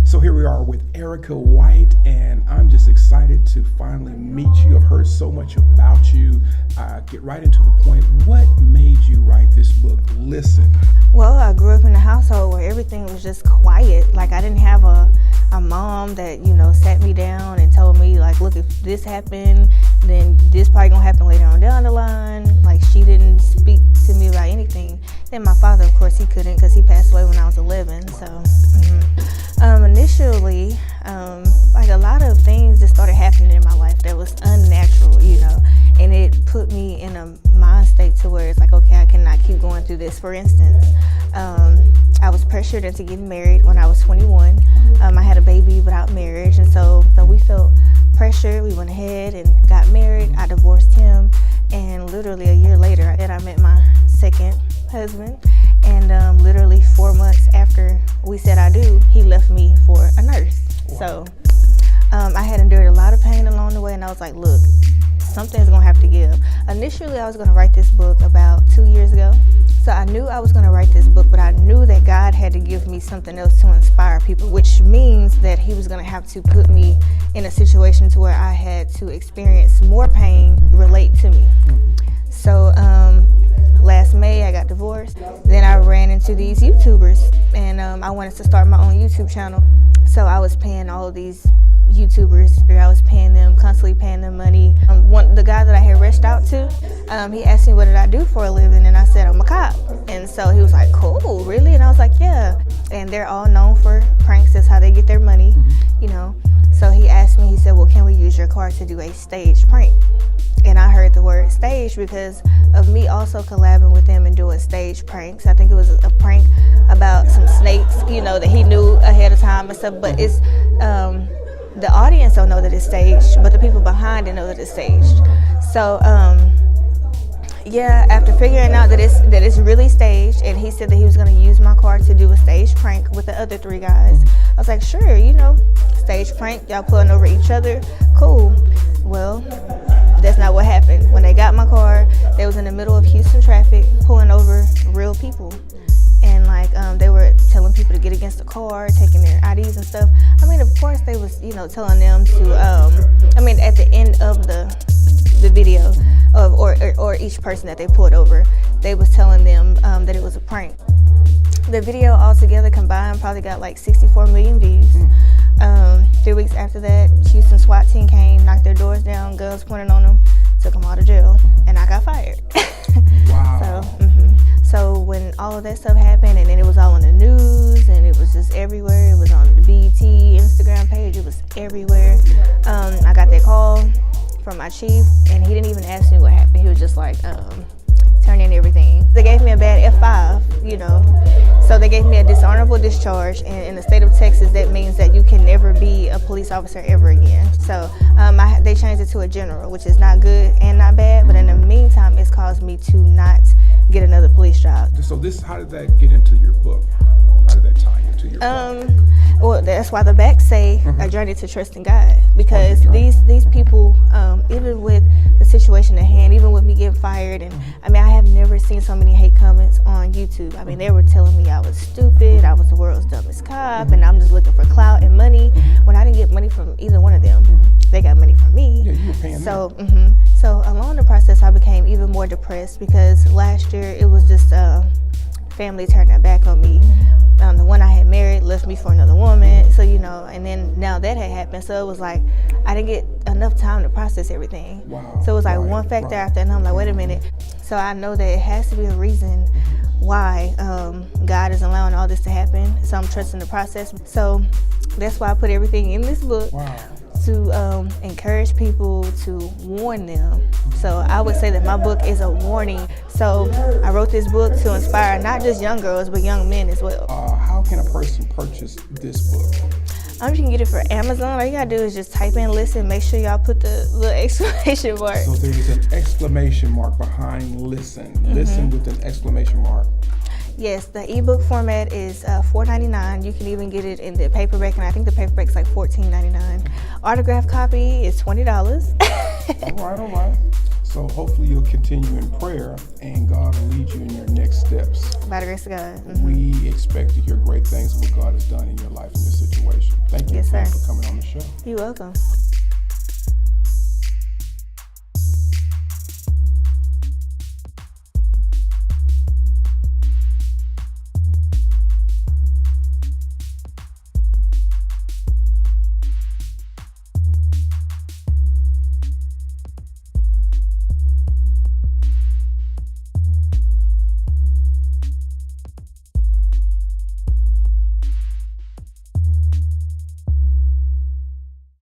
So here we are with Erica White, and I'm just excited to finally meet you. I've heard so much about you. Get right into the point. What made you write this book, Listen? Well, I grew up in a household where everything was just quiet. Like, I didn't have a mom that, sat me down and told me, like, look, if this happened, then this probably gonna happen later on down the line. Like, she didn't speak to me about anything. Then my father, of course, he couldn't because he passed away when I was 11. So initially, like, a lot of things just started happening in my life that was unnatural, and it put me in a mind state to where it's like, okay, I cannot keep going through this. For instance, I was pressured into getting married when I was 21. I had a baby without marriage, and so we felt pressured. We went ahead and got married. I divorced him, and literally a year later, I met my second husband, and literally 4 months after we said I do, he left me for a nurse. Wow. So I had endured a lot of pain along the way, and I was like, look, something's gonna have to give. Initially, I was gonna write this book about 2 years ago. So I knew I was gonna write this book, but I knew that God had to give me something else to inspire people, which means that he was gonna have to put me in a situation to where I had to experience more pain relate to me. So last May, I got divorced. Then I ran into these YouTubers, and I wanted to start my own YouTube channel. So I was paying all of these YouTubers. I was constantly paying them money. The guy that I had reached out to, he asked me what did I do for a living, and I said I'm a cop. And so he was like, cool, really? And I was like, yeah. And they're all known for pranks. That's how they get their money, So he asked me, he said, well, can we use your car to do a staged prank? And I heard the word stage because of me also collabing with them and doing stage pranks. I think it was a prank about some snakes, that he knew ahead of time and stuff. But it's the audience don't know that it's staged, but the people behind it know that it's staged. So after figuring out that it's really staged, and he said that he was going to use my car to do a stage prank with the other 3 guys, I was like, sure, stage prank, y'all pulling over each other, cool. Well, that's not what happened. When they got my car, they was in the middle of Houston traffic pulling over real people. And they were telling people to get against the car, taking their IDs and stuff. I mean, of course they was, telling them to, at the end of the video or each person that they pulled over, they was telling them that it was a prank. The video altogether combined probably got like 64 million views. 3 weeks after that, Houston SWAT team came, knocked their doors down, guns pointed on them, took them all to jail, and I got fired. Wow. So when all of that stuff happened, and then it was all on the news, and it was just everywhere. It was on the BET Instagram page. It was everywhere. I got that call from my chief, and he didn't even ask me what happened. He was just like, turn in everything. They gave me a bad F5, So they gave me a dishonorable discharge, and in the state of Texas, that means that you can never be a police officer ever again. So they changed it to a general, which is not good and not bad, but in the meantime, it's caused me to not get another police job. So how did that get into your book? How did that tie into your book? Well, that's why the back say a journey to trusting God, because these people, even with the situation at hand, even with me getting fired, and I have never seen so many hate comments on YouTube. They were telling me I was stupid, I was the world's dumbest cop, and I'm just looking for clout and money, when I didn't get money from either one of them. They got money from me. Yeah, you were paying them. So along the process, I became even more depressed because last year it was just family turned their back on me. The one I had married left me for another woman. So, and then now that had happened. So it was like, I didn't get enough time to process everything. Wow. So it was like one factor after, and I'm like, wait a minute. So I know that it has to be a reason why God is allowing all this to happen. So I'm trusting the process. So that's why I put everything in this book. Wow. To encourage people, to warn them. So I would say that my book is a warning. So I wrote this book to inspire not just young girls, but young men as well. How can a person purchase this book? You can get it for Amazon. All you gotta do is just type in "listen." Make sure y'all put the little exclamation mark. So there's an exclamation mark behind "listen." Listen with an exclamation mark. Yes, the ebook format is $4.99. You can even get it in the paperback, and I think the paperback's like $14.99. Autographed copy is $20. All right. So hopefully you'll continue in prayer, and God will lead you in your next steps. By the grace of God. We expect to hear great things of what God has done in your life and your situation. Yes, sir. For coming on the show. You're welcome.